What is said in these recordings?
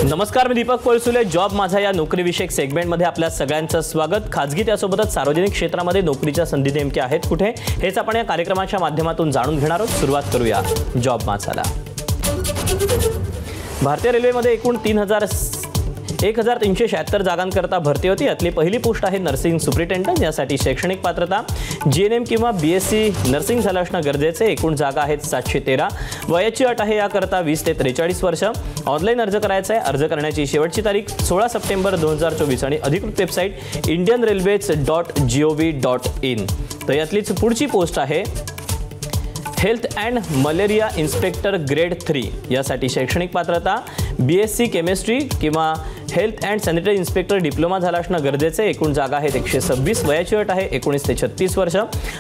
नमस्कार, मी दीपक कोळसुले. जॉब माझा या नोकरीविषयक सेगमेंटमध्ये आपल्या सगळ्यांचं स्वागत. खाजगी त्यासोबतच सार्वजनिक क्षेत्रामध्ये नोकरीच्या संधी नेमक्या आहेत कुठे, हेच आपण या कार्यक्रमाच्या माध्यमातून जाणून घेणार आहोत. सुरुवात करूया जॉब माझाला. भारतीय रेल्वेमध्ये एकूण 1376 जागांकरता भरती होती. यातली पहिली पोस्ट आहे नर्सिंग सुपरिटेंडंट. यासाठी शैक्षणिक पात्रता GNM किंवा BSc नर्सिंग झालं असणं गरजेचे. एकूण जागा आहेत 713. वयाची अट आहे याकरता 20 ते 43 वर्ष. ऑनलाईन अर्ज करायचा आहे. अर्ज करण्याची शेवटची तारीख 16 सप्टेंबर 2024 आणि अधिकृत वेबसाईट indianrailways.gov.in. तर यातलीच पुढची पोस्ट आहे health and malaria inspector grade 3. यासाठी शैक्षणिक पात्रता BSc केमिस्ट्री किंवा health and sanitary inspector diploma झाला असणं गरजेचे. एकूण जागा आहेत 126. वयाची अट आहे 19 ते 36 वर्ष.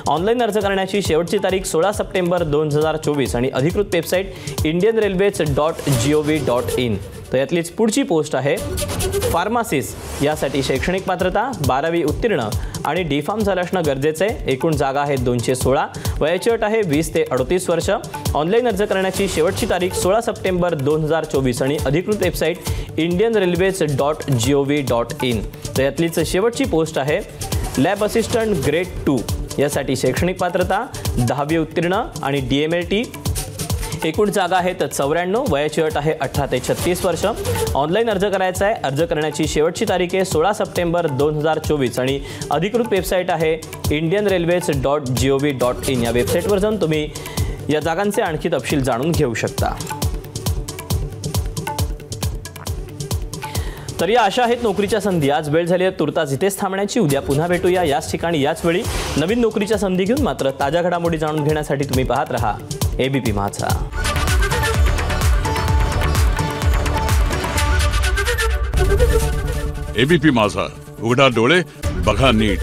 ऑनलाईन अर्ज करण्याची शेवटची तारीख 16 सप्टेंबर 2024 आणि अधिकृत वेबसाईट indianrailways.gov.in. तर यातलीच पुढची पोस्ट आहे फार्मासिस्ट. यासाठी शैक्षणिक पात्रता 12वी उत्तीर्ण आणि D.Pharm झालं असणं गरजेचं आहे. एकूण जागा आहेत 216. वयाची अट आहे 20 ते 38 वर्ष. ऑनलाईन अर्ज करण्याची शेवटची तारीख 16 सप्टेंबर 2024 आणि अधिकृत वेबसाईट indianrailways.gov.in. तर यातलीच शेवटची पोस्ट आहे लॅब असिस्टंट ग्रेड 2. यासाठी शैक्षणिक पात्रता 10वी उत्तीर्ण आणि DMLT. एकूण जागा आहेत 94. वयाची अट आहे 18 ते 36 वर्ष. ऑनलाईन अर्ज करायचा आहे. अर्ज करण्याची शेवटची तारीख आहे 16 सप्टेंबर 2024 आणि अधिकृत वेबसाईट आहे indianrailways.gov.in. या वेबसाईटवर जाऊन तुम्ही या जागांचे आणखी तपशील जाणून घेऊ शकता. तर या अशा आहेत नोकरीच्या संधी. आज वेळ झाली आहे तुर्तास इथेच थांबण्याची. उद्या पुन्हा भेटूया याच ठिकाणी याच वेळी नवीन नोकरीच्या संधी घेऊन. मात्र ताज्या घडामोडी जाणून घेण्यासाठी तुम्ही पाहत रहा ABP माझा. ABP माझा, उघडा डोळे बघा नीट.